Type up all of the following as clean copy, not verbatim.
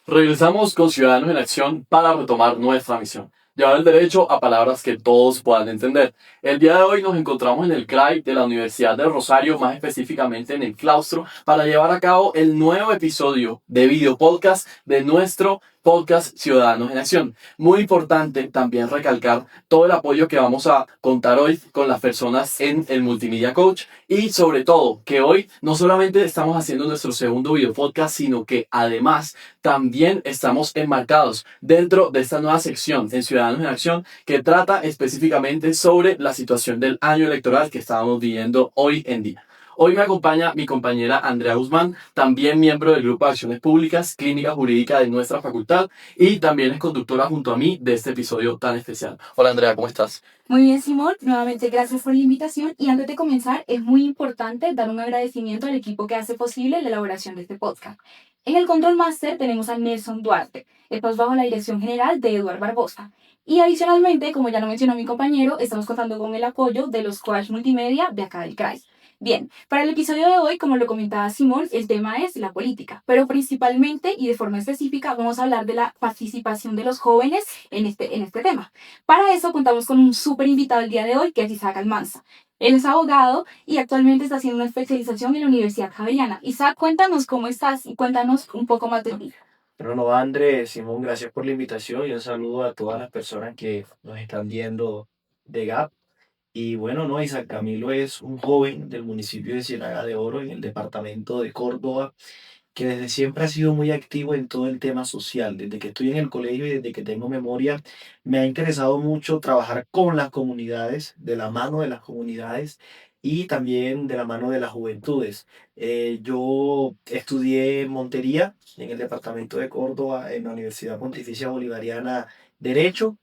Regresamos con Ciudadanos en Acción para retomar nuestra misión. Llevar el derecho a palabras que todos puedan entender. El día de hoy nos encontramos en el CRAI de la Universidad del Rosario, más específicamente en el claustro, para llevar a cabo el nuevo episodio de video podcast de nuestro podcast Ciudadanos en Acción. Muy importante también recalcar todo el apoyo que vamos a contar hoy con las personas en el Multimedia Coach y sobre todo que hoy no solamente estamos haciendo nuestro segundo video podcast, sino que además también estamos enmarcados dentro de esta nueva sección en Ciudadanos en Acción que trata específicamente sobre la situación del año electoral que estamos viviendo hoy en día. Hoy me acompaña mi compañera Andrea Guzmán, también miembro del Grupo de Acciones Públicas, Clínica Jurídica de nuestra facultad y también es conductora junto a mí de este episodio tan especial. Hola Andrea, ¿cómo estás? Muy bien, Simón, nuevamente gracias por la invitación y antes de comenzar es muy importante dar un agradecimiento al equipo que hace posible la elaboración de este podcast. En el Control Master tenemos a Nelson Duarte, estamos bajo la dirección general de Eduard Barbosa. Y adicionalmente, como ya lo mencionó mi compañero, estamos contando con el apoyo de los coach multimedia de acá del CRAI. Bien, para el episodio de hoy, como lo comentaba Simón, el tema es la política, pero principalmente y de forma específica vamos a hablar de la participación de los jóvenes en este tema. Para eso contamos con un súper invitado el día de hoy, que es Isaac Almanza. Él es abogado y actualmente está haciendo una especialización en la Universidad Javeriana. Isaac, cuéntanos cómo estás y cuéntanos un poco más de ti. Bueno, Andrés, Simón, gracias por la invitación y un saludo a todas las personas que nos están viendo de GAP. Y bueno, no, Isaac Camilo es un joven del municipio de Ciénaga de Oro, en el departamento de Córdoba, que desde siempre ha sido muy activo en todo el tema social. Desde que estoy en el colegio y desde que tengo memoria, me ha interesado mucho trabajar con las comunidades, de la mano de las comunidades y también de la mano de las juventudes. Yo estudié Montería en el departamento de Córdoba, en la Universidad Pontificia Bolivariana, Derecho.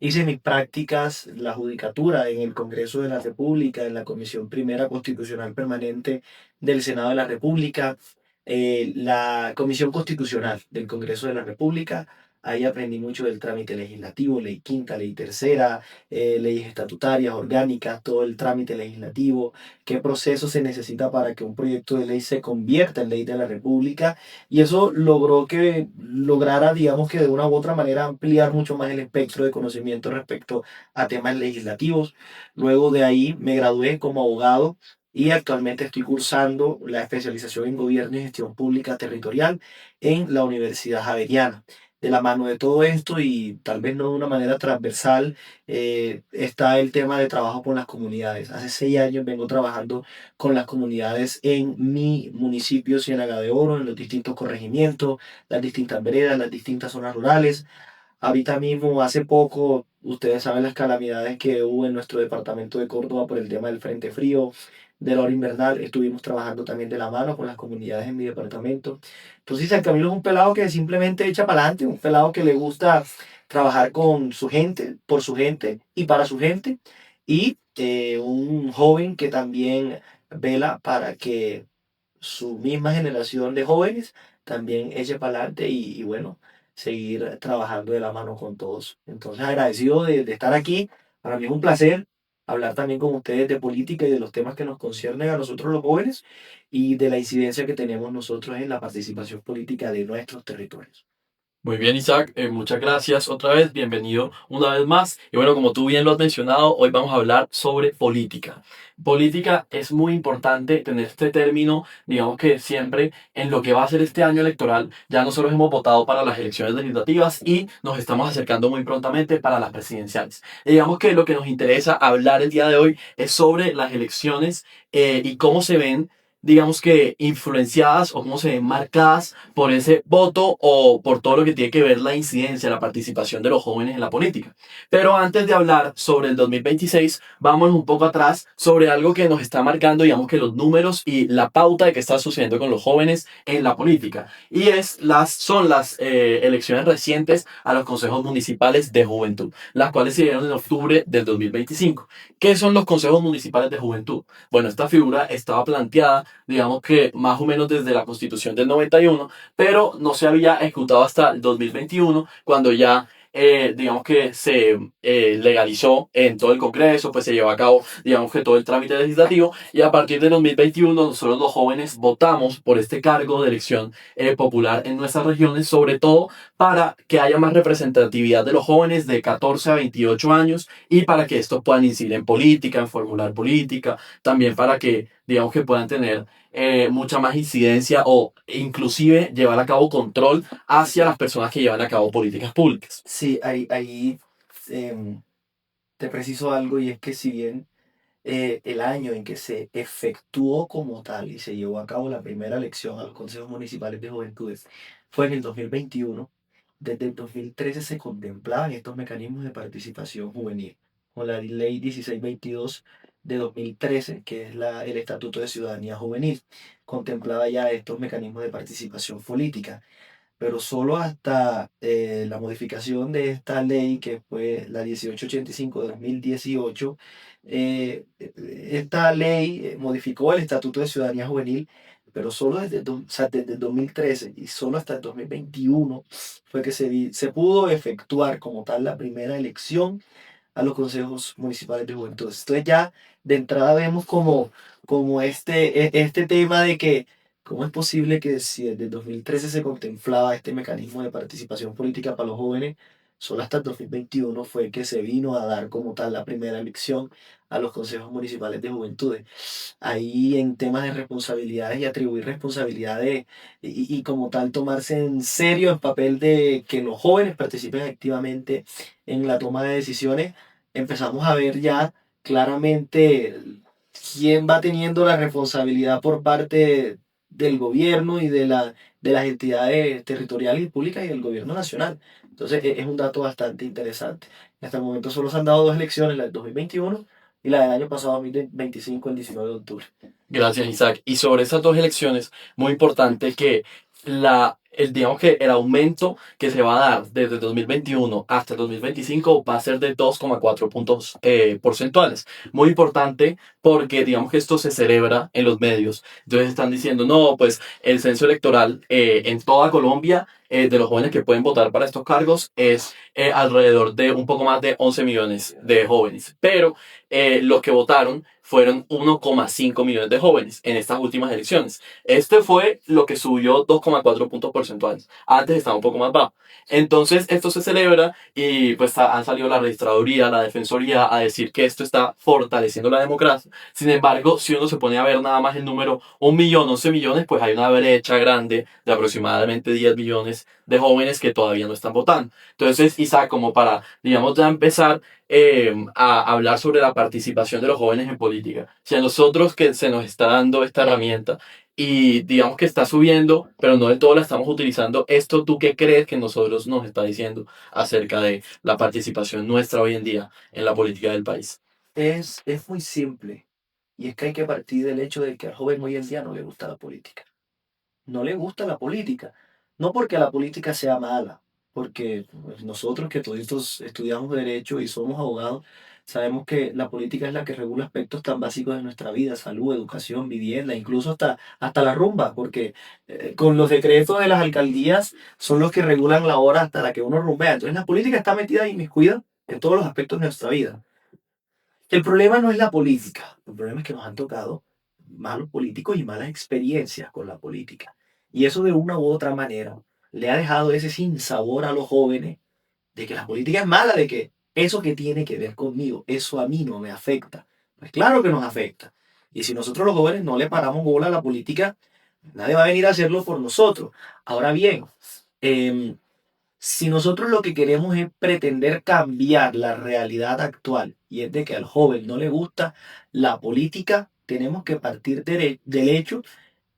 Hice mis prácticas, la judicatura en el Congreso de la República, en la Comisión Primera Constitucional Permanente del Senado de la República, la Comisión Constitucional del Congreso de la República. Ahí aprendí mucho del trámite legislativo, ley quinta, ley tercera, leyes estatutarias, orgánicas, todo el trámite legislativo, qué proceso se necesita para que un proyecto de ley se convierta en ley de la República. Y eso logró que lograra, digamos que de una u otra manera, ampliar mucho más el espectro de conocimiento respecto a temas legislativos. Luego de ahí me gradué como abogado y actualmente estoy cursando la especialización en Gobierno y Gestión Pública Territorial en la Universidad Javeriana. De la mano de todo esto y tal vez no de una manera transversal, está el tema de trabajo con las comunidades. Hace 6 años vengo trabajando con las comunidades en mi municipio, Ciénaga de Oro, en los distintos corregimientos, las distintas veredas, las distintas zonas rurales. Ahorita mismo, hace poco, ustedes saben las calamidades que hubo en nuestro departamento de Córdoba por el tema del frente frío, de la hora invernal. Estuvimos trabajando también de la mano con las comunidades en mi departamento. Entonces, San Camilo es un pelado que simplemente echa para adelante, un pelado que le gusta trabajar con su gente, por su gente y para su gente. Y un joven que también vela para que su misma generación de jóvenes también eche para adelante y bueno, seguir trabajando de la mano con todos. Entonces, agradecido de estar aquí. Para mí es un placer hablar también con ustedes de política y de los temas que nos conciernen a nosotros los jóvenes y de la incidencia que tenemos nosotros en la participación política de nuestros territorios. Muy bien, Isaac, muchas gracias otra vez, bienvenido una vez más. Y bueno, como tú bien lo has mencionado, hoy vamos a hablar sobre política. Política es muy importante tener este término, digamos que siempre en lo que va a ser este año electoral, ya nosotros hemos votado para las elecciones legislativas y nos estamos acercando muy prontamente para las presidenciales. Y digamos que lo que nos interesa hablar el día de hoy es sobre las elecciones y cómo se ven digamos que influenciadas o cómo se ven marcadas por ese voto o por todo lo que tiene que ver la incidencia, la participación de los jóvenes en la política. Pero antes de hablar sobre el 2026, vamos un poco atrás sobre algo que nos está marcando, digamos que los números y la pauta de qué está sucediendo con los jóvenes en la política. Y son las elecciones recientes a los consejos municipales de juventud, las cuales se dieron en octubre del 2025. ¿Qué son los consejos municipales de juventud? Bueno, esta figura estaba planteada digamos que más o menos desde la Constitución del 91, pero no se había ejecutado hasta el 2021, cuando ya digamos que se legalizó en todo el Congreso, pues se llevó a cabo, digamos que todo el trámite legislativo, y a partir de 2021 nosotros los jóvenes votamos por este cargo de elección popular en nuestras regiones, sobre todo para que haya más representatividad de los jóvenes de 14 a 28 años y para que estos puedan incidir en política, en formular política, también para que, digamos que puedan tener mucha más incidencia o inclusive llevar a cabo control hacia las personas que llevan a cabo políticas públicas. Sí, ahí em, te preciso algo y es que si bien el año en que se efectuó como tal y se llevó a cabo la primera elección a los consejos municipales de juventudes fue en el 2021. Desde el 2013 se contemplaban estos mecanismos de participación juvenil, con la ley 1622 de 2013, que es el Estatuto de Ciudadanía Juvenil, contemplaba ya estos mecanismos de participación política, pero solo hasta la modificación de esta ley, que fue la 1885 de 2018. Esta ley modificó el Estatuto de Ciudadanía Juvenil, pero solo o sea, desde el 2013 y solo hasta el 2021 fue que se pudo efectuar como tal la primera elección a los consejos municipales de juventud. Entonces ya de entrada vemos como este tema de que cómo es posible que si desde el 2013 se contemplaba este mecanismo de participación política para los jóvenes, solo hasta el 2021 fue que se vino a dar como tal la primera elección a los consejos municipales de juventudes. Ahí en temas de responsabilidades y atribuir responsabilidades y como tal tomarse en serio el papel de que los jóvenes participen activamente en la toma de decisiones, empezamos a ver ya claramente quién va teniendo la responsabilidad por parte del gobierno y de las entidades territoriales y públicas y del gobierno nacional. Entonces es un dato bastante interesante. Hasta el momento solo se han dado dos elecciones, la del 2021 y la del año pasado, 2025, el 19 de octubre. Gracias, Isaac. Y sobre esas dos elecciones, muy importante que digamos que el aumento que se va a dar desde el 2021 hasta el 2025 va a ser de 2,4 puntos porcentuales. Muy importante porque digamos que esto se celebra en los medios. Entonces están diciendo, no, pues el censo electoral en toda Colombia de los jóvenes que pueden votar para estos cargos es alrededor de un poco más de 11 millones de jóvenes. Pero los que votaron fueron 1,5 millones de jóvenes en estas últimas elecciones. Este fue lo que subió 2,4 puntos porcentuales. Antes estaba un poco más bajo. Entonces esto se celebra y pues han salido la registraduría, la defensoría a decir que esto está fortaleciendo la democracia. Sin embargo, si uno se pone a ver nada más el número 1 millón, 11 millones, pues hay una brecha grande de aproximadamente 10 millones de jóvenes que todavía no están votando. Entonces, Isaac, como para, digamos, ya empezar a hablar sobre la participación de los jóvenes en política. Si a nosotros que se nos está dando esta herramienta y digamos que está subiendo, pero no del todo la estamos utilizando, ¿esto tú qué crees que nosotros nos está diciendo acerca de la participación nuestra hoy en día en la política del país? Es muy simple y es que hay que partir del hecho de que al joven hoy en día no le gusta la política. No le gusta la política. No porque la política sea mala, porque pues, nosotros que todos estudiamos derecho y somos abogados, sabemos que la política es la que regula aspectos tan básicos de nuestra vida: salud, educación, vivienda, incluso hasta la rumba, porque con los decretos de las alcaldías son los que regulan la hora hasta la que uno rumbea. Entonces la política está metida y inmiscuida en todos los aspectos de nuestra vida. El problema no es la política, el problema es que nos han tocado malos políticos y malas experiencias con la política. Y eso de una u otra manera le ha dejado ese sinsabor a los jóvenes de que la política es mala, de que eso que tiene que ver conmigo, eso a mí no me afecta. Pues claro que nos afecta. Y si nosotros los jóvenes no le paramos bola a la política, nadie va a venir a hacerlo por nosotros. Ahora bien, em, si nosotros lo que queremos es pretender cambiar la realidad actual y es de que al joven no le gusta la política, tenemos que partir del hecho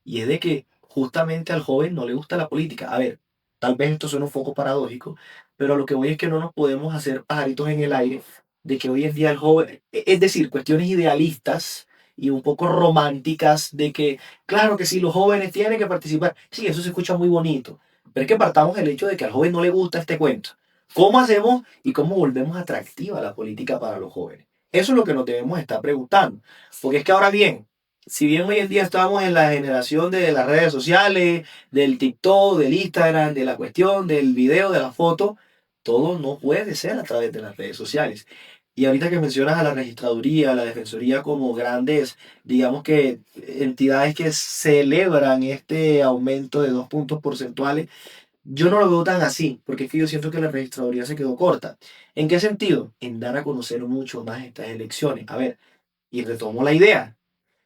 y es de que justamente al joven no le gusta la política. A ver, tal vez esto suena un poco paradójico, pero a lo que voy es que no nos podemos hacer pajaritos en el aire de que hoy en día el joven, es decir, cuestiones idealistas y un poco románticas de que, claro que sí, los jóvenes tienen que participar. Sí, eso se escucha muy bonito, pero es que partamos del hecho de que al joven no le gusta este cuento. ¿Cómo hacemos y cómo volvemos atractiva la política para los jóvenes? Eso es lo que nos debemos estar preguntando. Porque es que ahora bien, si bien hoy en día estamos en la generación de las redes sociales, del TikTok, del Instagram, de la cuestión, del video, de la foto, todo no puede ser a través de las redes sociales. Y ahorita que mencionas a la registraduría, a la defensoría como grandes, digamos que entidades que celebran este aumento de 2 puntos porcentuales, yo no lo veo tan así, porque es que yo siento que la registraduría se quedó corta. ¿En qué sentido? En dar a conocer mucho más estas elecciones. A ver, y retomo la idea.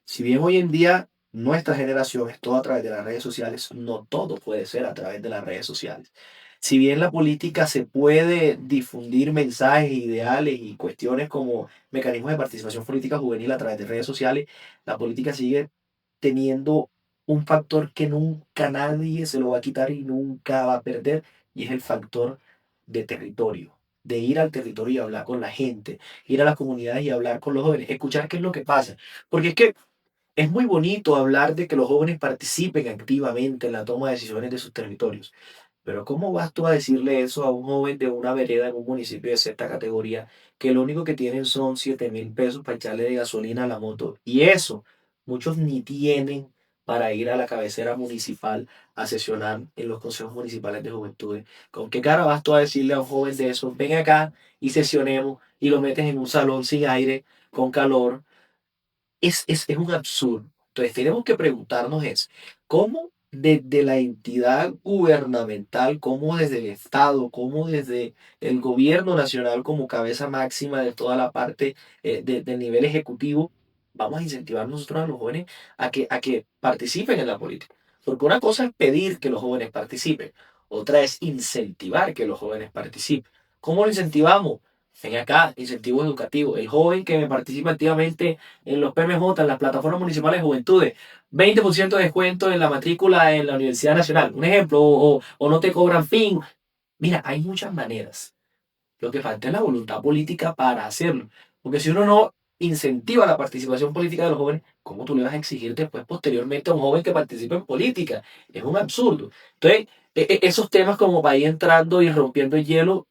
Si bien hoy en día nuestra generación es todo a través de las redes sociales, no todo puede ser a través de las redes sociales. Si bien la política se puede difundir mensajes, ideales y cuestiones como mecanismos de participación política juvenil a través de redes sociales, la política sigue teniendo un factor que nunca nadie se lo va a quitar y nunca va a perder, y es el factor de territorio, de ir al territorio y hablar con la gente, ir a las comunidades y hablar con los jóvenes, escuchar qué es lo que pasa. Porque es que es muy bonito hablar de que los jóvenes participen activamente en la toma de decisiones de sus territorios, pero ¿cómo vas tú a decirle eso a un joven de una vereda en un municipio de cierta categoría que lo único que tienen son 7.000 pesos para echarle de gasolina a la moto? Y eso, muchos ni tienen para ir a la cabecera municipal a sesionar en los consejos municipales de juventudes. ¿Con qué cara vas tú a decirle a un joven de eso, ven acá y sesionemos y lo metes en un salón sin aire, con calor? Es un absurdo. Entonces tenemos que preguntarnos es, ¿cómo desde la entidad gubernamental, cómo desde el Estado, cómo desde el gobierno nacional como cabeza máxima de toda la parte del nivel ejecutivo, vamos a incentivar nosotros a los jóvenes a que participen en la política? Porque una cosa es pedir que los jóvenes participen, otra es incentivar que los jóvenes participen. ¿Cómo lo incentivamos? Ven acá, incentivo educativo. El joven que me participa activamente en los PMJ, en las plataformas municipales de juventudes, 20% de descuento en la matrícula en la Universidad Nacional. Un ejemplo, o no te cobran fin. Mira, hay muchas maneras. Lo que falta es la voluntad política para hacerlo. Porque si uno no incentiva la participación política de los jóvenes, ¿cómo tú le vas a exigir después, posteriormente, a un joven que participe en política? Es un absurdo. Entonces, esos temas como para ir entrando y rompiendo el hielo,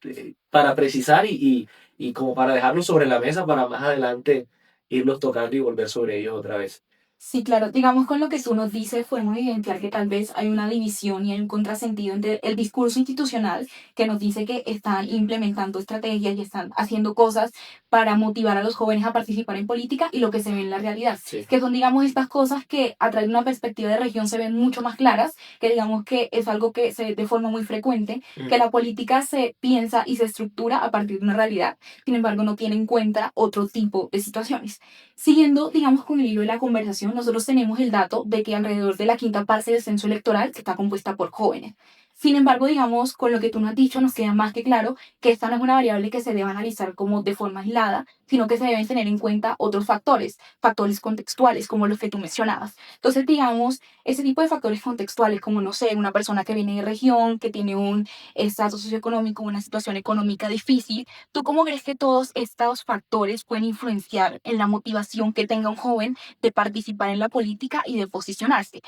para precisar y como para dejarlos sobre la mesa para más adelante irlos tocando y volver sobre ellos otra vez. Sí, claro, digamos con lo que tú nos dices, podemos evidenciar que tal vez hay una división y hay un contrasentido entre el discurso institucional que nos dice que están implementando estrategias y están haciendo cosas para motivar a los jóvenes a participar en política y lo que se ve en la realidad, Sí. que son, digamos, estas cosas que a través de una perspectiva de región se ven mucho más claras, que digamos que es algo que se ve de forma muy frecuente, que la política se piensa y se estructura a partir de una realidad, sin embargo no tiene en cuenta otro tipo de situaciones. Siguiendo, digamos, con el hilo de la conversación, nosotros tenemos el dato de que alrededor de la quinta parte del censo electoral está compuesta por jóvenes. Sin embargo, digamos, con lo que tú nos has dicho, nos queda más que claro que esta no es una variable que se deba analizar como de forma aislada, sino que se deben tener en cuenta otros factores, factores contextuales, como los que tú mencionabas. Entonces, digamos, ese tipo de factores contextuales, como, no sé, una persona que viene de región, que tiene un estatus socioeconómico, una situación económica difícil. ¿Tú cómo crees que todos estos factores pueden influenciar en la motivación que tenga un joven de participar en la política y de posicionarse?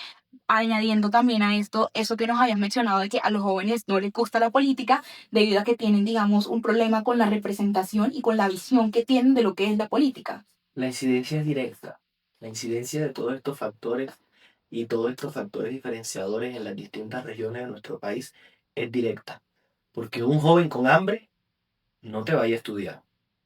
Añadiendo también a esto, eso que nos habías mencionado de que a los jóvenes no les gusta la política debido a que tienen, digamos, un problema con la representación y con la visión que tienen de lo que es la política. La incidencia es directa. La incidencia de todos estos factores y todos estos factores diferenciadores en las distintas regiones de nuestro país es directa. Porque un joven con hambre no te vaya a estudiar.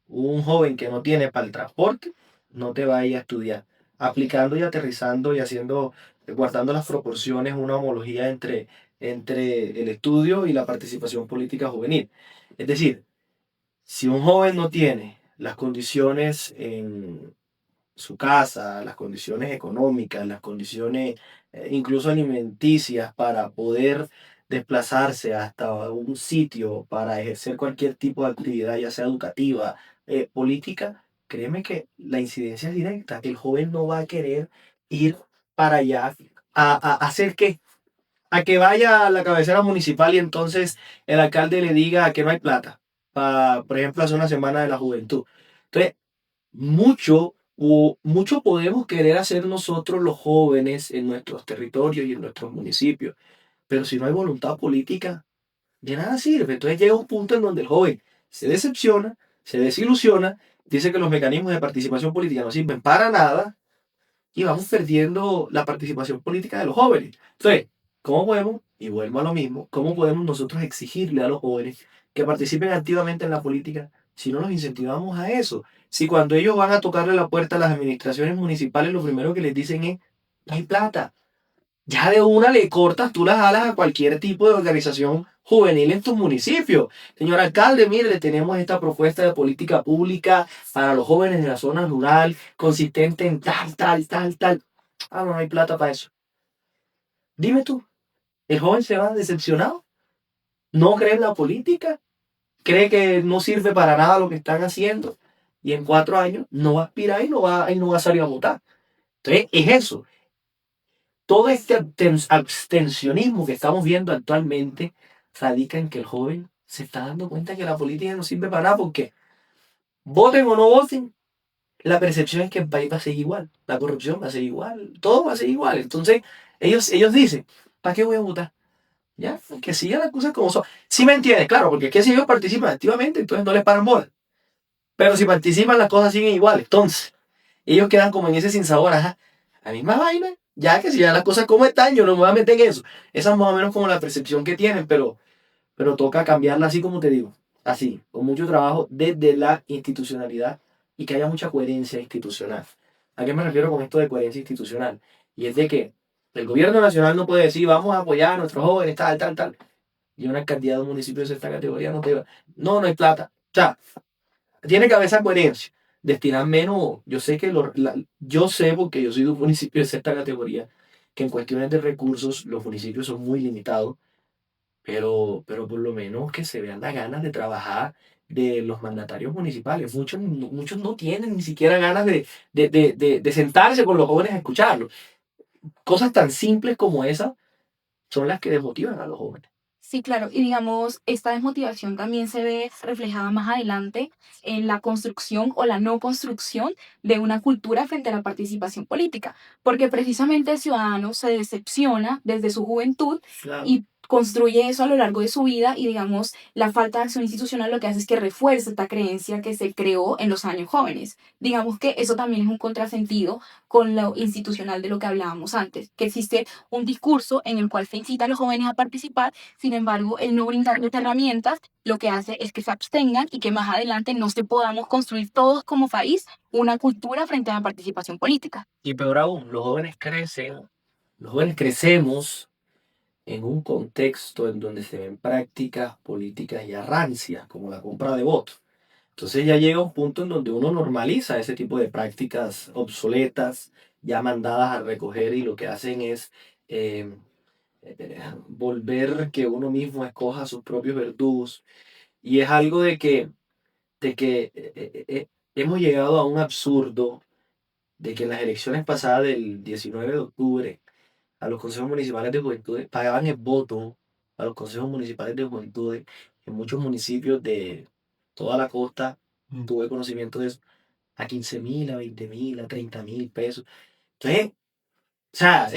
Un joven que no tiene para el transporte no te vaya a estudiar. Aplicando y aterrizando y haciendo, guardando las proporciones, una homología entre el estudio y la participación política juvenil. Es decir, si un joven no tiene las condiciones en su casa, las condiciones económicas, las condiciones incluso alimenticias para poder desplazarse hasta un sitio para ejercer cualquier tipo de actividad, ya sea educativa, política, créeme que la incidencia es directa. El joven no va a querer ir para allá a hacer qué, a que vaya a la cabecera municipal y entonces el alcalde le diga que no hay plata para, por ejemplo, hacer una semana de la juventud. Entonces, mucho podemos querer hacer nosotros los jóvenes en nuestros territorios y en nuestros municipios, pero si no hay voluntad política, de nada sirve. Entonces llega un punto en donde el joven se decepciona, se desilusiona, dice que los mecanismos de participación política no sirven para nada y vamos perdiendo la participación política de los jóvenes. Entonces, ¿cómo podemos Y vuelvo a lo mismo, ¿cómo podemos nosotros exigirle a los jóvenes que participen activamente en la política si no los incentivamos a eso? Si cuando ellos van a tocarle la puerta a las administraciones municipales, lo primero que les dicen es, no hay plata. Ya de una le cortas tú las alas a cualquier tipo de organización juvenil en tu municipio. Señor alcalde, mire, le tenemos esta propuesta de política pública para los jóvenes de la zona rural, consistente en tal, tal, tal, tal. Ah, no hay plata para eso. Dime tú, ¿el joven se va decepcionado? ¿No cree en la política? ¿Cree que no sirve para nada lo que están haciendo? Y en 4 años no va a aspirar y no va a salir a votar. Entonces, es eso. Todo este abstencionismo que estamos viendo actualmente radica en que el joven se está dando cuenta que la política no sirve para nada porque voten o no voten, la percepción es que el país va a seguir igual, la corrupción va a seguir igual, todo va a seguir igual. Entonces, ellos dicen, ¿para qué voy a votar? Ya, que sigan las cosas como son. Sí me entiendes, claro, porque es que si ellos participan activamente, entonces no les paran bola. Pero si participan, las cosas siguen igual. Entonces, ellos quedan como en ese sinsabor, ajá, la misma vaina, ya que si ya las cosas como están, yo no me voy a meter en eso. Esa es más o menos como la percepción que tienen, pero toca cambiarla así como te digo, así, con mucho trabajo desde la institucionalidad y que haya mucha coherencia institucional. ¿A qué me refiero con esto de coherencia institucional? Y es de que el gobierno nacional no puede decir, vamos a apoyar a nuestros jóvenes, tal, tal, tal, y una cantidad de municipios de esta categoría no te va. No, no hay plata. O sea, tiene que haber esa coherencia. Destinar menos, yo sé que yo sé porque yo soy de un municipio de esta categoría, que en cuestiones de recursos los municipios son muy limitados, pero por lo menos que se vean las ganas de trabajar de los mandatarios municipales. Muchos no tienen ni siquiera ganas de sentarse con los jóvenes a escucharlos. Cosas tan simples como esas son las que desmotivan a los jóvenes. Sí, claro, y digamos, esta desmotivación también se ve reflejada más adelante en la construcción o la no construcción de una cultura frente a la participación política, porque precisamente el ciudadano se decepciona desde su juventud Claro. y construye eso a lo largo de su vida y digamos, la falta de acción institucional lo que hace es que refuerce esta creencia que se creó en los años jóvenes. Digamos que eso también es un contrasentido con lo institucional de lo que hablábamos antes, que existe un discurso en el cual se incita a los jóvenes a participar. Sin embargo, el no brindarles herramientas lo que hace es que se abstengan y que más adelante no se podamos construir todos como país una cultura frente a la participación política. Y peor aún, los jóvenes crecemos en un contexto en donde se ven prácticas políticas ya rancias, como la compra de votos. Entonces ya llega un punto en donde uno normaliza ese tipo de prácticas obsoletas, ya mandadas a recoger y lo que hacen es eh, volver que uno mismo escoja sus propios verdugos. Y es algo de que hemos llegado a un absurdo de que en las elecciones pasadas del 19 de octubre a los consejos municipales de juventud pagaban el voto a los consejos municipales de juventud en muchos municipios de toda la costa. Tuve conocimiento de eso, a 15.000, a 20.000, a 30.000 pesos. Entonces, o sea,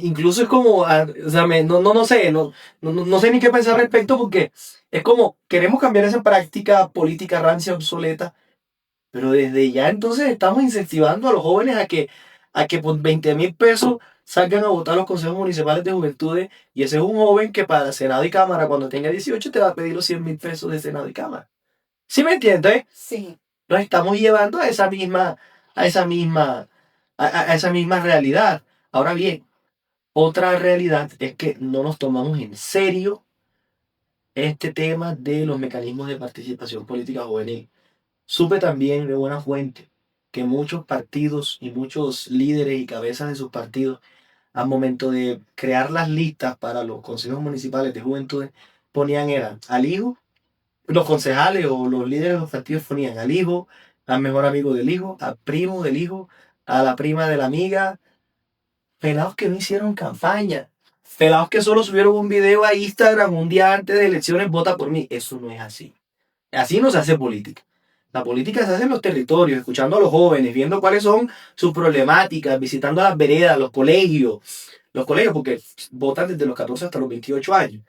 incluso es como, o sea, no sé, no sé ni qué pensar al respecto porque es como, queremos cambiar esa práctica política rancia, obsoleta, pero desde ya entonces estamos incentivando a los jóvenes a que por 20.000 pesos salgan a votar a los consejos municipales de juventudes y ese es un joven que para Senado y Cámara cuando tenga 18 te va a pedir los 100.000 pesos de Senado y Cámara. ¿Sí me entiendes? Sí. Nos estamos llevando a esa misma realidad. Ahora bien, otra realidad es que no nos tomamos en serio este tema de los mecanismos de participación política juvenil. Supe también de buena fuente que muchos partidos y muchos líderes y cabezas de sus partidos, al momento de crear las listas para los consejos municipales de juventudes, ponían era al hijo, los concejales o los líderes de los partidos ponían al hijo, al mejor amigo del hijo, al primo del hijo, a la prima de la amiga, pelados que no hicieron campaña, pelados que solo subieron un video a Instagram un día antes de elecciones, vota por mí. Eso no es así. Así no se hace política. La política se hace en los territorios, escuchando a los jóvenes, viendo cuáles son sus problemáticas, visitando las veredas, los colegios porque votan desde los 14 hasta los 28 años,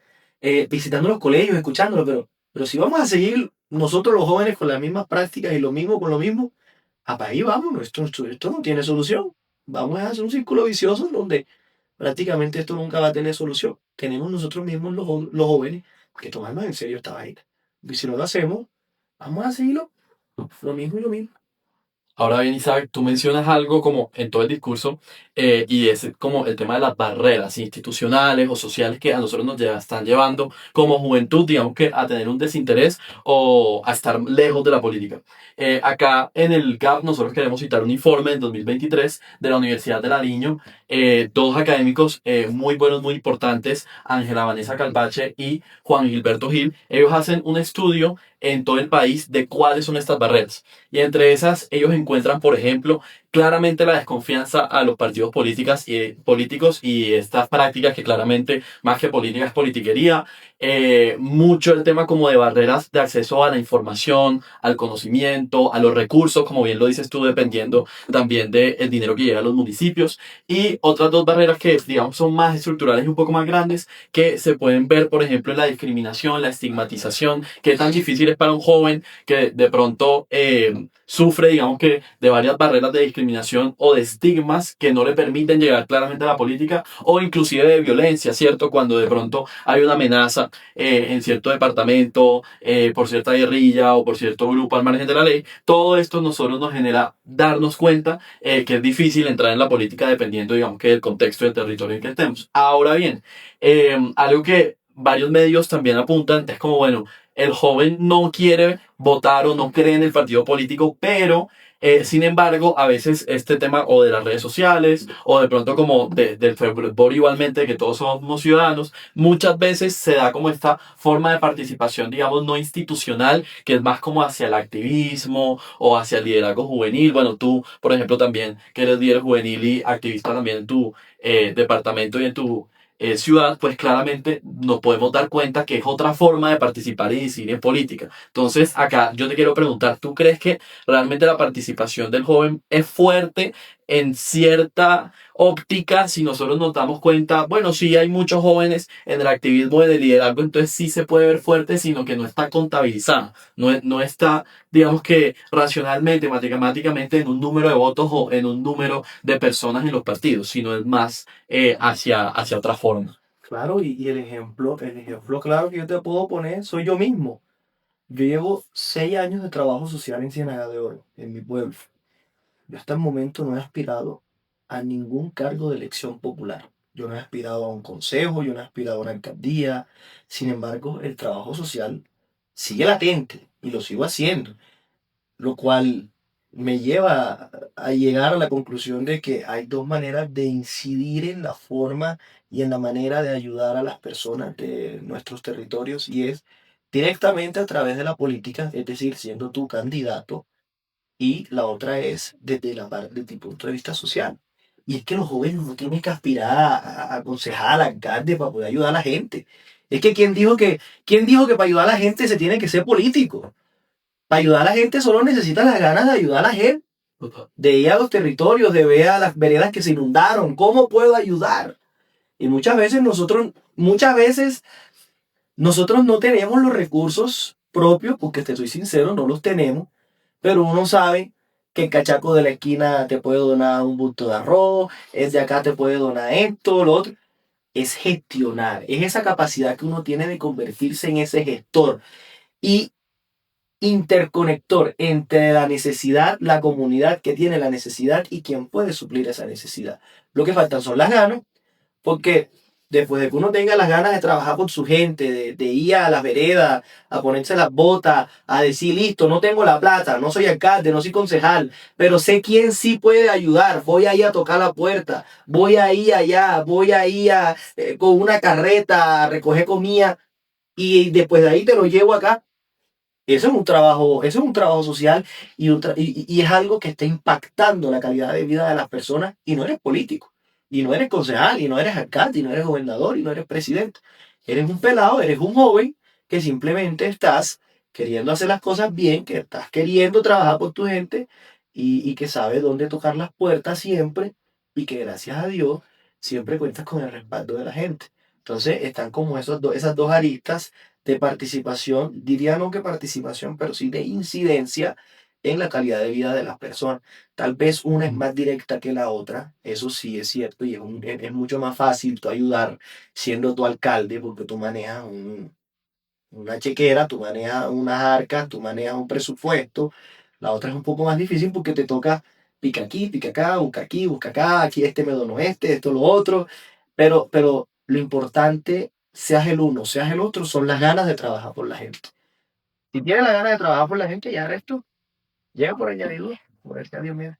visitando los colegios, escuchándolos, pero si vamos a seguir nosotros los jóvenes con las mismas prácticas y lo mismo con lo mismo, hasta ahí vamos, esto no tiene solución. Vamos a hacer un círculo vicioso prácticamente esto nunca va a tener solución. Tenemos nosotros mismos los jóvenes que tomarnos en serio esta vaina. Y si no lo hacemos, vamos a seguirlo lo mismo y lo mismo. Ahora bien, Isaac, tú mencionas algo como en todo el discurso, y es como el tema de las barreras institucionales o sociales que a nosotros están llevando como juventud, digamos que a tener un desinterés o a estar lejos de la política. Acá en el GAP nosotros queremos citar un informe del 2023 de la Universidad de Nariño, dos académicos muy buenos, muy importantes, Ángela Vanessa Calvache y Juan Gilberto Gil. Ellos hacen un estudio en todo el país de cuáles son estas barreras. Y entre esas, ellos encuentran, por ejemplo, claramente la desconfianza a los partidos políticos y estas prácticas que claramente, más que política, es politiquería. Mucho el tema como de barreras de acceso a la información, al conocimiento, a los recursos, como bien lo dices tú, dependiendo también del dinero que llega a los municipios. Y otras dos barreras que, digamos, son más estructurales y un poco más grandes, que se pueden ver, por ejemplo, en la discriminación, la estigmatización, que tan difícil es para un joven que de pronto sufre, digamos que, de varias barreras de discriminación o de estigmas que no le permiten llegar claramente a la política, o inclusive de violencia, ¿cierto? Cuando de pronto hay una amenaza en cierto departamento, por cierta guerrilla o por cierto grupo al margen de la ley, todo esto nosotros nos genera darnos cuenta que es difícil entrar en la política dependiendo, digamos que del contexto del territorio en que estemos. Ahora bien, algo que varios medios también apuntan es como, bueno, el joven no quiere votar o no cree en el partido político, pero sin embargo, a veces este tema o de las redes sociales o de pronto como del fervor igualmente, que todos somos ciudadanos, muchas veces se da como esta forma de participación, digamos, no institucional, que es más como hacia el activismo o hacia el liderazgo juvenil. Bueno, tú, por ejemplo, también, que eres líder juvenil y activista también en tu departamento y en tu ciudad, pues claramente nos podemos dar cuenta que es otra forma de participar y decidir en política. Entonces, acá yo te quiero preguntar, ¿tú crees que realmente la participación del joven es fuerte en cierta óptica? Si nosotros nos damos cuenta, bueno, sí hay muchos jóvenes en el activismo, en el liderazgo, entonces sí se puede ver fuerte, sino que no está contabilizada, no está, digamos que racionalmente, matemáticamente en un número de votos o en un número de personas en los partidos, sino es más hacia otra forma. Claro, y el ejemplo claro que yo te puedo poner soy yo mismo. Yo llevo 6 años de trabajo social en Ciénaga de Oro, en mi pueblo. Yo hasta el momento no he aspirado a ningún cargo de elección popular. Yo no he aspirado a un consejo, yo no he aspirado a una alcaldía. Sin embargo, el trabajo social sigue latente y lo sigo haciendo, lo cual me lleva a llegar a la conclusión de que hay dos maneras de incidir en la forma y en la manera de ayudar a las personas de nuestros territorios, y es directamente a través de la política, es decir, siendo tu candidato, y la otra es desde tu punto de vista social. Y es que los jóvenes no tienen que aspirar a concejal, a alcalde para poder ayudar a la gente. Es que ¿quién dijo que para ayudar a la gente se tiene que ser político? Para ayudar a la gente solo necesita las ganas de ayudar a la gente, de ir a los territorios, de ver a las veredas que se inundaron. ¿Cómo puedo ayudar? Y muchas veces nosotros no tenemos los recursos propios, porque te soy sincero, no los tenemos, pero uno sabe que el cachaco de la esquina te puede donar un bulto de arroz, el de acá te puede donar esto, lo otro. Es gestionar, es esa capacidad que uno tiene de convertirse en ese gestor y interconector entre la necesidad, la comunidad que tiene la necesidad y quien puede suplir esa necesidad. Lo que faltan son las ganas, porque después de que uno tenga las ganas de trabajar por su gente, de ir a las veredas, a ponerse las botas, a decir, listo, no tengo la plata, no soy alcalde, no soy concejal, pero sé quién sí puede ayudar, voy a ir a tocar la puerta, voy a ir allá, voy a ir con una carreta a recoger comida, y después de ahí te lo llevo acá. Eso es un trabajo social, y es algo que está impactando la calidad de vida de las personas, y no eres político, y no eres concejal, y no eres alcalde, y no eres gobernador, y no eres presidente. Eres un pelado, eres un joven que simplemente estás queriendo hacer las cosas bien, que estás queriendo trabajar por tu gente, y que sabes dónde tocar las puertas siempre, y que gracias a Dios siempre cuentas con el respaldo de la gente. Entonces están como esas dos aristas de participación, diría no que participación, pero sí de incidencia en la calidad de vida de las personas. Tal vez una es más directa que la otra, eso sí es cierto, y es mucho más fácil tú ayudar siendo tu alcalde, porque tú manejas una chequera, tú manejas unas arcas, tú manejas un presupuesto. La otra es un poco más difícil porque te toca pica aquí, pica acá, busca acá, aquí este me donó este, esto lo otro. Pero lo importante, seas el uno, seas el otro, son las ganas de trabajar por la gente. Si tienes la ganas de trabajar por la gente, ya el resto llega por añadidura, por el que Dios mío.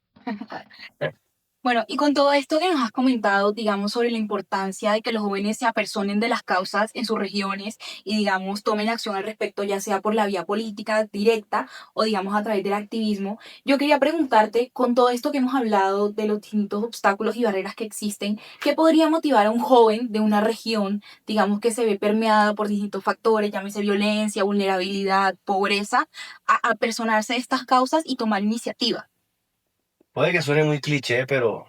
Bueno, y con todo esto que nos has comentado, digamos, sobre la importancia de que los jóvenes se apersonen de las causas en sus regiones y, digamos, tomen acción al respecto, ya sea por la vía política directa o, digamos, a través del activismo, yo quería preguntarte, con todo esto que hemos hablado de los distintos obstáculos y barreras que existen, ¿qué podría motivar a un joven de una región, digamos, que se ve permeada por distintos factores, llámese violencia, vulnerabilidad, pobreza, a apersonarse de estas causas y tomar iniciativa? Puede que suene muy cliché, pero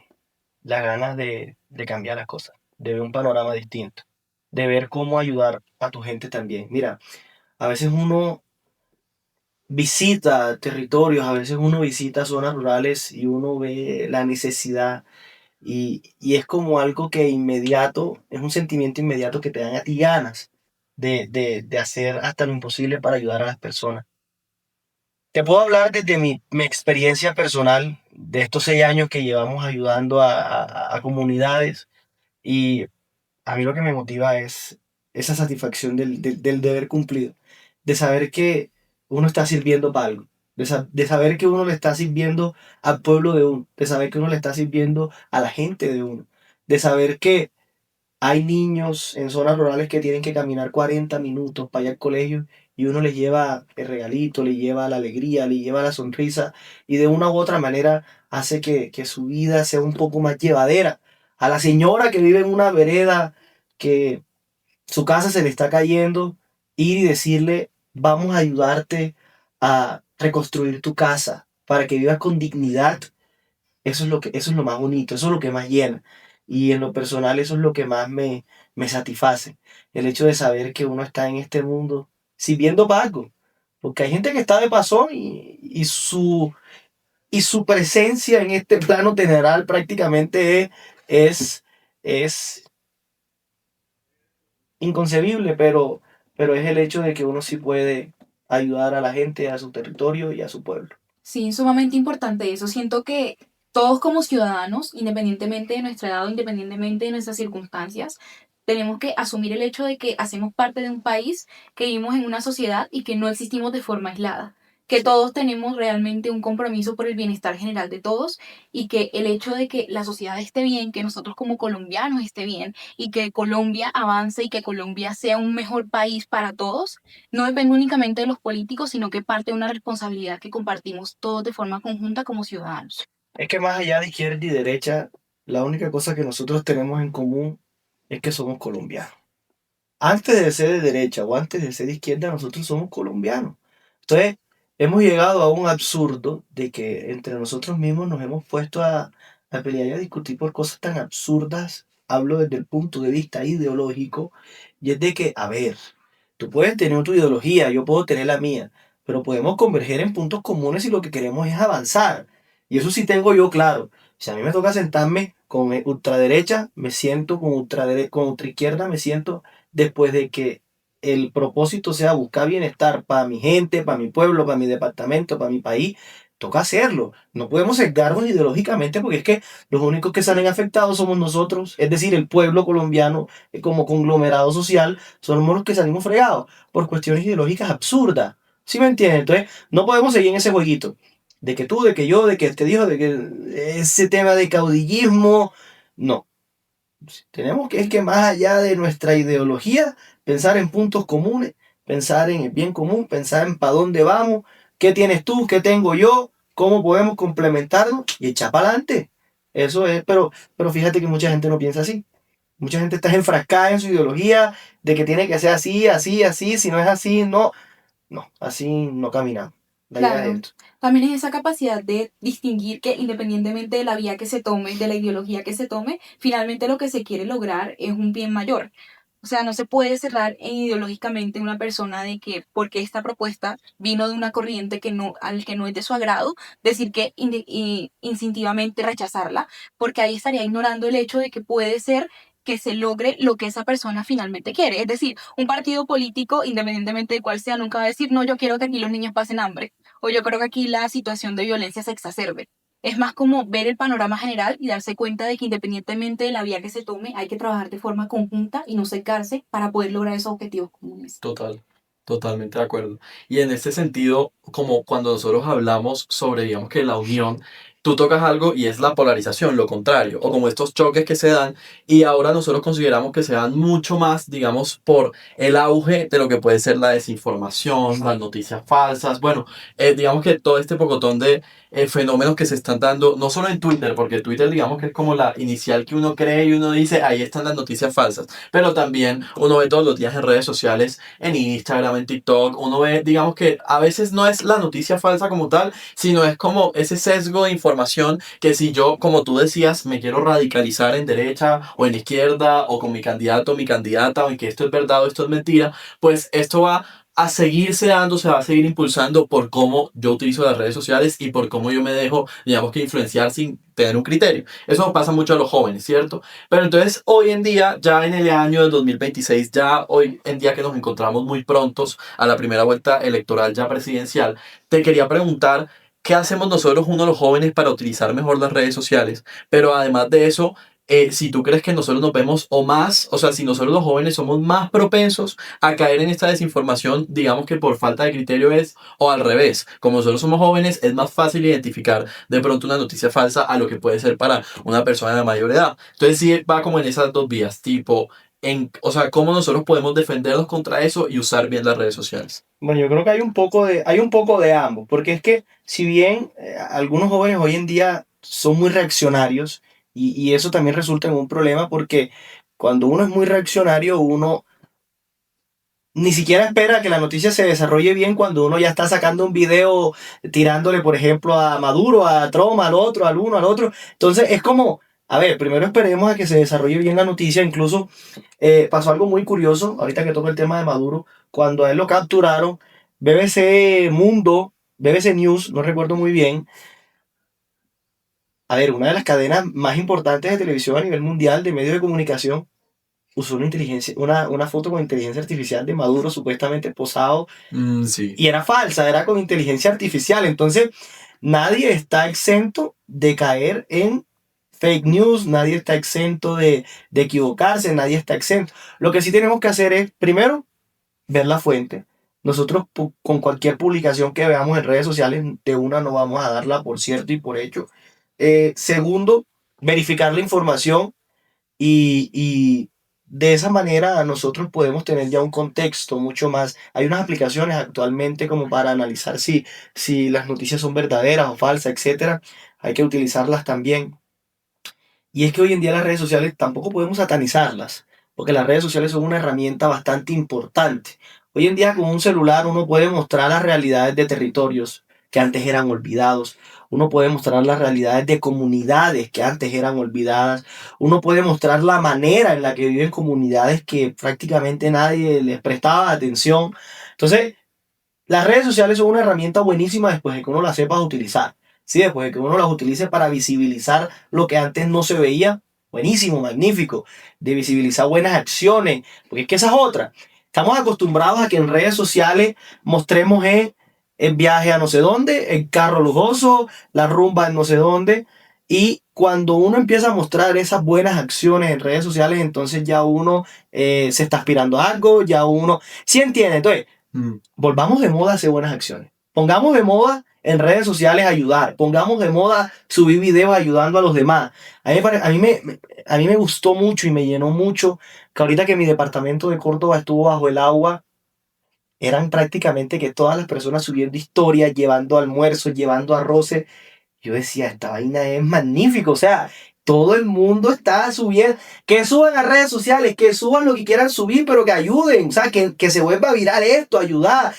las ganas de cambiar las cosas, de ver un panorama distinto, de ver cómo ayudar a tu gente también. Mira, a veces uno visita territorios, a veces uno visita zonas rurales y uno ve la necesidad y es como algo que inmediato, es un sentimiento inmediato que te dan a ti ganas de hacer hasta lo imposible para ayudar a las personas. Te puedo hablar desde mi experiencia personal de estos 6 años que llevamos ayudando a comunidades y a mí lo que me motiva es esa satisfacción del deber cumplido, de saber que uno está sirviendo para algo, de saber que uno le está sirviendo al pueblo de uno, de saber que uno le está sirviendo a la gente de uno, de saber que hay niños en zonas rurales que tienen que caminar 40 minutos para ir al colegio y uno les lleva el regalito, le lleva la alegría, le lleva la sonrisa y de una u otra manera hace que su vida sea un poco más llevadera. A la señora que vive en una vereda que su casa se le está cayendo, ir y decirle, vamos a ayudarte a reconstruir tu casa para que vivas con dignidad. Eso es lo más bonito, eso es lo que más llena. Y en lo personal eso es lo que más me satisface. El hecho de saber que uno está en este mundo sirviendo para algo. Porque hay gente que está de pasón y su presencia en este plano general prácticamente es inconcebible, pero es el hecho de que uno sí puede ayudar a la gente, a su territorio y a su pueblo. Sí, sumamente importante eso. Siento que todos como ciudadanos, independientemente de nuestra edad o independientemente de nuestras circunstancias, tenemos que asumir el hecho de que hacemos parte de un país, que vivimos en una sociedad y que no existimos de forma aislada, que todos tenemos realmente un compromiso por el bienestar general de todos y que el hecho de que la sociedad esté bien, que nosotros como colombianos esté bien y que Colombia avance y que Colombia sea un mejor país para todos no depende únicamente de los políticos, sino que parte de una responsabilidad que compartimos todos de forma conjunta como ciudadanos. Es que más allá de izquierda y derecha, la única cosa que nosotros tenemos en común es que somos colombianos. Antes de ser de derecha o antes de ser de izquierda, nosotros somos colombianos. Entonces, hemos llegado a un absurdo de que entre nosotros mismos nos hemos puesto a pelear y a discutir por cosas tan absurdas. Hablo desde el punto de vista ideológico, y es de que, a ver, tú puedes tener tu ideología, yo puedo tener la mía, pero podemos converger en puntos comunes si lo que queremos es avanzar. Y eso sí tengo yo claro. Si a mí me toca sentarme con ultraderecha, me siento con ultraizquierda, me siento después de que el propósito sea buscar bienestar para mi gente, para mi pueblo, para mi departamento, para mi país, toca hacerlo. No podemos sesgarnos ideológicamente porque es que los únicos que salen afectados somos nosotros, es decir, el pueblo colombiano como conglomerado social, somos los que salimos fregados por cuestiones ideológicas absurdas. ¿Sí me entiendes? Entonces, no podemos seguir en ese jueguito de que tú, de que yo, de que este dijo, de que ese tema de caudillismo, no. Tenemos que, es que más allá de nuestra ideología, pensar en puntos comunes, pensar en el bien común, pensar en para dónde vamos, qué tienes tú, qué tengo yo, cómo podemos complementarnos y echar para adelante. Eso es, pero fíjate que mucha gente no piensa así. Mucha gente está enfrascada en su ideología de que tiene que ser así, así, así, si no es así, no, no, así no caminamos. La idea es Claro, esto. también es esa capacidad de distinguir que independientemente de la vía que se tome, de la ideología que se tome, finalmente lo que se quiere lograr es un bien mayor. O sea, no se puede cerrar ideológicamente una persona de que porque esta propuesta vino de una corriente al que no es de su agrado, decir que instintivamente rechazarla, porque ahí estaría ignorando el hecho de que puede ser que se logre lo que esa persona finalmente quiere. Es decir, un partido político, independientemente de cuál sea, nunca va a decir, no, yo quiero que aquí los niños pasen hambre, o yo creo que aquí la situación de violencia se exacerbe. Es más como ver el panorama general y darse cuenta de que independientemente de la vía que se tome, hay que trabajar de forma conjunta y no secarse para poder lograr esos objetivos comunes. Total, totalmente de acuerdo. Y en este sentido, como cuando nosotros hablamos sobre, digamos que la unión, tú tocas algo y es la polarización, lo contrario, o como estos choques que se dan, y ahora nosotros consideramos que se dan mucho más, digamos, por el auge de lo que puede ser la desinformación, las noticias falsas, bueno, digamos que todo este pocotón de fenómenos que se están dando, no solo en Twitter, porque Twitter, digamos que es como la inicial que uno cree y uno dice, ahí están las noticias falsas, pero también uno ve todos los días en redes sociales, en Instagram, en TikTok, uno ve, digamos que a veces no es la noticia falsa como tal, sino es como ese sesgo de información que si yo, como tú decías, me quiero radicalizar en derecha o en izquierda o con mi candidato o mi candidata o en que esto es verdad o esto es mentira, pues esto va a seguirse dando, se va a seguir impulsando por cómo yo utilizo las redes sociales y por cómo yo me dejo, digamos que influenciar sin tener un criterio. Eso pasa mucho a los jóvenes, ¿cierto? Pero entonces hoy en día, ya en el año de 2026, ya hoy en día que nos encontramos muy prontos a la primera vuelta electoral ya presidencial, te quería preguntar, ¿qué hacemos nosotros, uno los jóvenes, para utilizar mejor las redes sociales? Pero además de eso, si tú crees que nosotros nos vemos o más, o sea, si nosotros los jóvenes somos más propensos a caer en esta desinformación, digamos que por falta de criterio es, o al revés, como nosotros somos jóvenes, es más fácil identificar de pronto una noticia falsa a lo que puede ser para una persona de mayor edad. Entonces sí va como en esas dos vías, tipo, o sea, cómo nosotros podemos defendernos contra eso y usar bien las redes sociales. Bueno, yo creo que hay un poco de ambos, porque es que si bien algunos jóvenes hoy en día son muy reaccionarios, y eso también resulta en un problema porque cuando uno es muy reaccionario, uno ni siquiera espera que la noticia se desarrolle bien cuando uno ya está sacando un video tirándole, por ejemplo, a Maduro, a Trump, al otro, al uno, al otro. Entonces es como, a ver, primero esperemos a que se desarrolle bien la noticia. Incluso pasó algo muy curioso, ahorita que toco el tema de Maduro, cuando a él lo capturaron, BBC Mundo, BBC News, no recuerdo muy bien, a ver, una de las cadenas más importantes de televisión a nivel mundial de medios de comunicación, usó una foto con inteligencia artificial de Maduro supuestamente posado, Sí. y era falsa, era con inteligencia artificial. Entonces, nadie está exento de caer en fake news, nadie está exento de equivocarse, nadie está exento. Lo que sí tenemos que hacer es, primero, ver la fuente. Nosotros con cualquier publicación que veamos en redes sociales, de una no vamos a darla por cierto y por hecho. Segundo, verificar la información, y de esa manera nosotros podemos tener ya un contexto mucho más. Hay unas aplicaciones actualmente como para analizar si las noticias son verdaderas o falsas, etcétera. Hay que utilizarlas también. Y es que hoy en día las redes sociales tampoco podemos satanizarlas, porque las redes sociales son una herramienta bastante importante. Hoy en día con un celular uno puede mostrar las realidades de territorios que antes eran olvidados. Uno puede mostrar las realidades de comunidades que antes eran olvidadas. Uno puede mostrar la manera en la que viven comunidades que prácticamente nadie les prestaba atención. Entonces, las redes sociales son una herramienta buenísima después de que uno las sepa utilizar. Sí, después de que uno las utilice para visibilizar lo que antes no se veía. Buenísimo, magnífico. De visibilizar buenas acciones. Porque es que esa es otra. Estamos acostumbrados a que en redes sociales mostremos el viaje a no sé dónde, el carro lujoso, la rumba en no sé dónde. Y cuando uno empieza a mostrar esas buenas acciones en redes sociales, entonces ya uno se está aspirando a algo, ya uno... ¿Sí entiende? Entonces, volvamos de moda a hacer buenas acciones. Pongamos de moda en redes sociales ayudar. Pongamos de moda subir videos ayudando a los demás. A mí me gustó mucho y me llenó mucho que ahorita que mi departamento de Córdoba estuvo bajo el agua, eran prácticamente que todas las personas subiendo historias, llevando almuerzos, llevando arroces. Yo decía, esta vaina es magnífico. O sea, todo el mundo está subiendo. Que suban a redes sociales, que suban lo que quieran subir, pero que ayuden. O sea, que se vuelva viral esto, ayudar.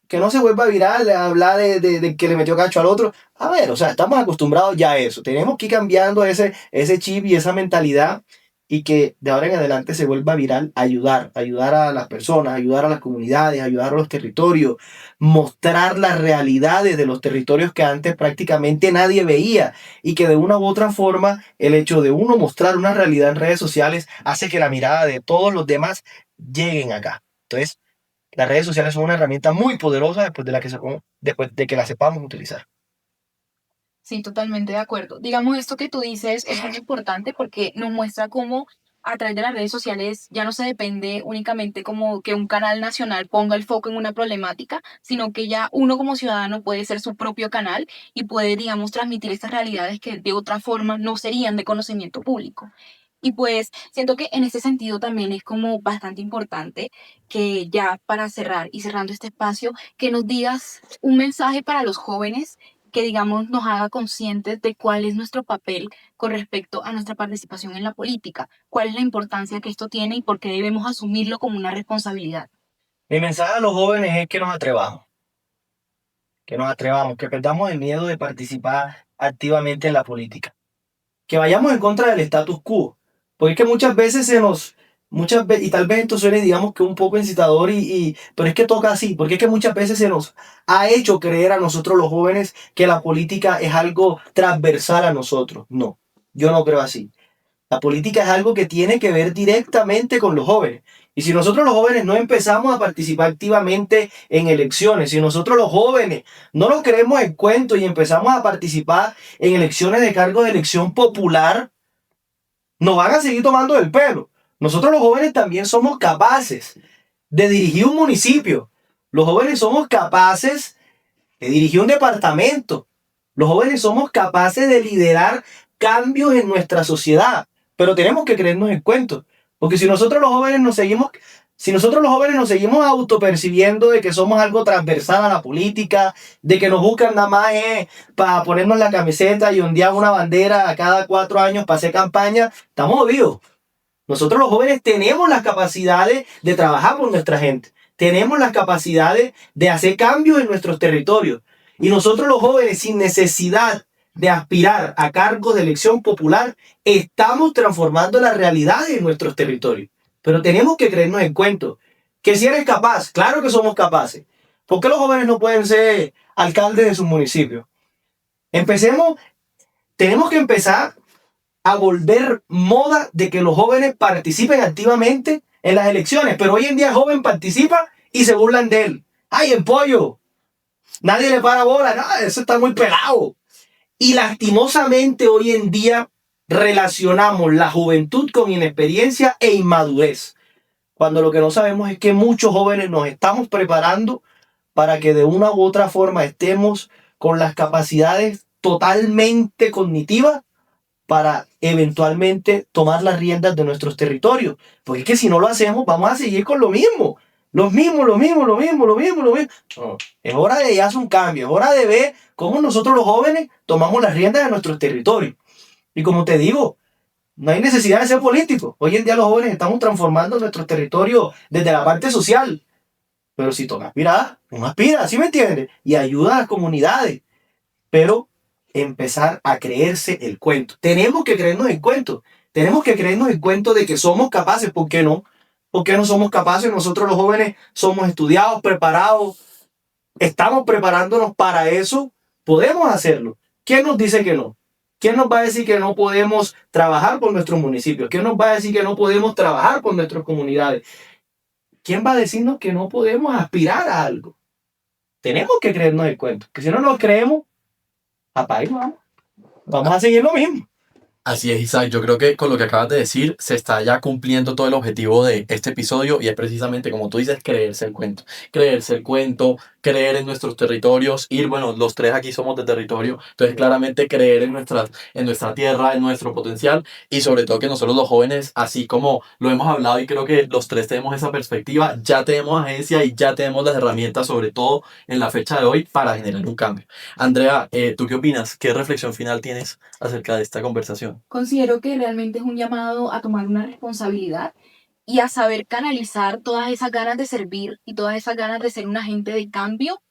Que no se vuelva viral hablar de que le metió cacho al otro. A ver, o sea, estamos acostumbrados ya a eso. Tenemos que ir cambiando ese chip y esa mentalidad. y que de ahora en adelante se vuelva viral, ayudar a las personas, ayudar a las comunidades, ayudar a los territorios, mostrar las realidades de los territorios que antes prácticamente nadie veía y que de una u otra forma el hecho de uno mostrar una realidad en redes sociales hace que la mirada de todos los demás lleguen acá. Entonces, las redes sociales son una herramienta muy poderosa después de que la sepamos utilizar. Sí, totalmente de acuerdo. Digamos, esto que tú dices es muy importante porque nos muestra cómo a través de las redes sociales ya no se depende únicamente como que un canal nacional ponga el foco en una problemática, sino que ya uno como ciudadano puede ser su propio canal y puede, digamos, transmitir estas realidades que de otra forma no serían de conocimiento público. Y pues siento que en ese sentido también es como bastante importante que ya para cerrar y cerrando este espacio, que nos digas un mensaje para los jóvenes que, digamos, nos haga conscientes de cuál es nuestro papel con respecto a nuestra participación en la política, cuál es la importancia que esto tiene y por qué debemos asumirlo como una responsabilidad. Mi mensaje a los jóvenes es que nos atrevamos, que perdamos el miedo de participar activamente en la política, que vayamos en contra del status quo, porque es que y tal vez esto suene, digamos, que un poco incitador, pero es que toca así, porque es que muchas veces se nos ha hecho creer a nosotros los jóvenes que la política es algo transversal a nosotros. No, yo no creo así. La política es algo que tiene que ver directamente con los jóvenes. Y si nosotros los jóvenes no empezamos a participar activamente en elecciones, si nosotros los jóvenes no nos creemos el cuento y empezamos a participar en elecciones de cargos de elección popular, nos van a seguir tomando del pelo. Nosotros los jóvenes también somos capaces de dirigir un municipio. Los jóvenes somos capaces de dirigir un departamento. Los jóvenes somos capaces de liderar cambios en nuestra sociedad, pero tenemos que creernos el cuento, porque si nosotros los jóvenes nos seguimos autopercibiendo de que somos algo transversal a la política, de que nos buscan nada más para ponernos la camiseta y ondear una bandera a cada 4 años para hacer campaña, estamos jodidos. Nosotros los jóvenes tenemos las capacidades de trabajar por nuestra gente, tenemos las capacidades de hacer cambios en nuestros territorios. Y nosotros los jóvenes, sin necesidad de aspirar a cargos de elección popular, estamos transformando la realidad en nuestros territorios. Pero tenemos que creernos en cuento. Que si eres capaz, claro que somos capaces. ¿Por qué los jóvenes no pueden ser alcaldes de sus municipios? Tenemos que empezar a volver moda de que los jóvenes participen activamente en las elecciones. Pero hoy en día el joven participa y se burlan de él. ¡Ay, el pollo! Nadie le para bola, no, eso está muy pelado. Y lastimosamente hoy en día relacionamos la juventud con inexperiencia e inmadurez. Cuando lo que no sabemos es que muchos jóvenes nos estamos preparando para que de una u otra forma estemos con las capacidades totalmente cognitivas para eventualmente tomar las riendas de nuestros territorios. Porque es que si no lo hacemos, vamos a seguir con lo mismo. Lo mismo. No, es hora de hacer un cambio, es hora de ver cómo nosotros los jóvenes tomamos las riendas de nuestros territorios. Y como te digo, no hay necesidad de ser político. Hoy en día los jóvenes estamos transformando nuestros territorios desde la parte social. Pero si toca aspirar, uno aspira, ¿sí me entiendes? Y ayuda a las comunidades. Pero empezar a creerse el cuento. Tenemos que creernos el cuento. Tenemos que creernos el cuento de que somos capaces. ¿Por qué no? ¿Por qué no somos capaces? Nosotros los jóvenes somos estudiados, preparados. Estamos preparándonos para eso. Podemos hacerlo. ¿Quién nos dice que no? ¿Quién nos va a decir que no podemos trabajar por nuestros municipios? ¿Quién nos va a decir que no podemos trabajar por nuestras comunidades? ¿Quién va a decirnos que no podemos aspirar a algo? Tenemos que creernos el cuento. Que si no nos creemos, apague, vamos a seguir lo mismo. Así es, Isaac. Yo creo que con lo que acabas de decir se está ya cumpliendo todo el objetivo de este episodio y es precisamente, como tú dices, creerse el cuento. Creerse el cuento, creer en nuestros territorios, bueno, los tres aquí somos de territorio, entonces claramente creer en nuestra tierra, en nuestro potencial y sobre todo que nosotros los jóvenes, así como lo hemos hablado y creo que los tres tenemos esa perspectiva, ya tenemos agencia y ya tenemos las herramientas, sobre todo en la fecha de hoy, para generar un cambio. Andrea, ¿tú qué opinas? ¿Qué reflexión final tienes acerca de esta conversación? Considero que realmente es un llamado a tomar una responsabilidad y a saber canalizar todas esas ganas de servir y todas esas ganas de ser un agente de cambio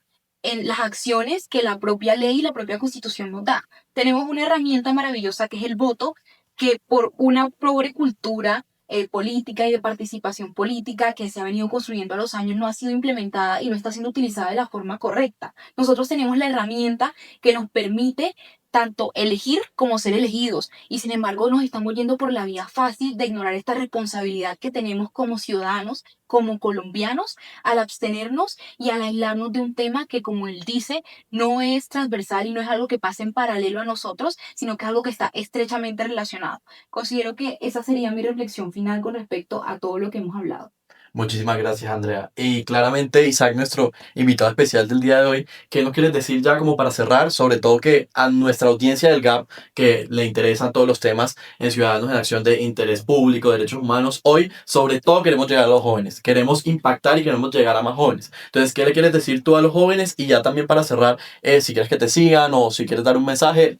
en las acciones que la propia ley y la propia constitución nos da. Tenemos una herramienta maravillosa que es el voto, que por una pobre cultura política y de participación política que se ha venido construyendo a los años no ha sido implementada y no está siendo utilizada de la forma correcta. Nosotros tenemos la herramienta que nos permite tanto elegir como ser elegidos y sin embargo nos estamos yendo por la vía fácil de ignorar esta responsabilidad que tenemos como ciudadanos, como colombianos, al abstenernos y al aislarnos de un tema que, como él dice, no es transversal y no es algo que pase en paralelo a nosotros, sino que es algo que está estrechamente relacionado. Considero que esa sería mi reflexión final con respecto a todo lo que hemos hablado. Muchísimas gracias, Andrea. Y claramente, Isaac, nuestro invitado especial del día de hoy, ¿qué nos quieres decir ya como para cerrar? Sobre todo que a nuestra audiencia del GAP, que le interesan todos los temas en Ciudadanos en Acción de interés público, derechos humanos, hoy sobre todo queremos llegar a los jóvenes, queremos impactar y queremos llegar a más jóvenes. Entonces, ¿qué le quieres decir tú a los jóvenes? Y ya también para cerrar, si quieres que te sigan o si quieres dar un mensaje,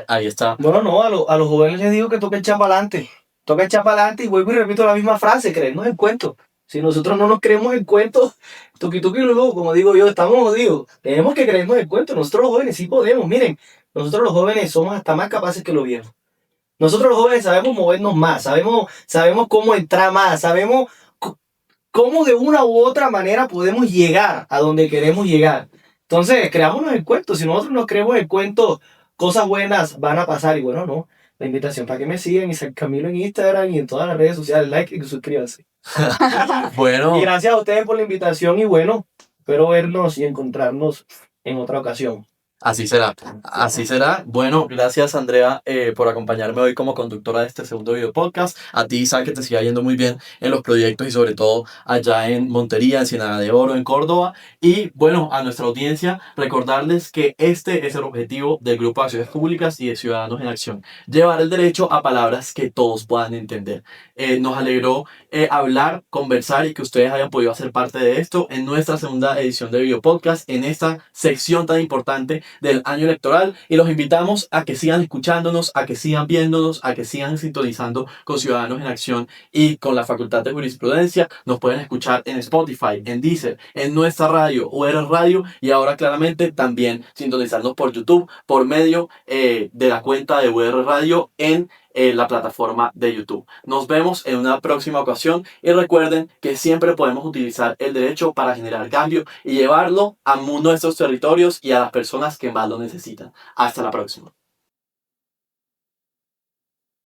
ahí está. Bueno, no, a los jóvenes les digo que toca echar para adelante. Toca echar para adelante y vuelvo y repito la misma frase, creernos el cuento. Si nosotros no nos creemos el cuento, tuki tuki lulú, como digo yo, estamos jodidos. Tenemos que creernos el cuento. Nosotros los jóvenes sí podemos. Miren, nosotros los jóvenes somos hasta más capaces que los viejos. Nosotros los jóvenes sabemos movernos más, sabemos cómo entrar más, sabemos cómo de una u otra manera podemos llegar a donde queremos llegar. Entonces, creámonos el cuento. Si nosotros nos creemos el cuento, cosas buenas van a pasar. Y bueno, no. La invitación para que me sigan, Isaac Camilo en Instagram y en todas las redes sociales. Like y suscríbanse. Bueno. Y gracias a ustedes por la invitación. Y bueno, espero vernos y encontrarnos en otra ocasión. Así será, así será. Bueno, gracias Andrea por acompañarme hoy como conductora de este segundo video podcast. A ti, Isaac, que te siga yendo muy bien en los proyectos y sobre todo allá en Montería, en Ciénaga de Oro, en Córdoba. Y bueno, a nuestra audiencia, recordarles que este es el objetivo del Grupo de Acciones Públicas y de Ciudadanos en Acción. Llevar el derecho a palabras que todos puedan entender. Nos alegró hablar, conversar y que ustedes hayan podido hacer parte de esto en nuestra segunda edición de video podcast, en esta sección tan importante del año electoral, y los invitamos a que sigan escuchándonos, a que sigan viéndonos, a que sigan sintonizando con Ciudadanos en Acción y con la Facultad de Jurisprudencia. Nos pueden escuchar en Spotify, en Deezer, en nuestra radio, UR Radio, y ahora claramente también sintonizarnos por YouTube por medio de la cuenta de UR Radio en la plataforma de YouTube. Nos vemos en una próxima ocasión y recuerden que siempre podemos utilizar el derecho para generar cambio y llevarlo a nuestros territorios y a las personas que más lo necesitan. Hasta la próxima.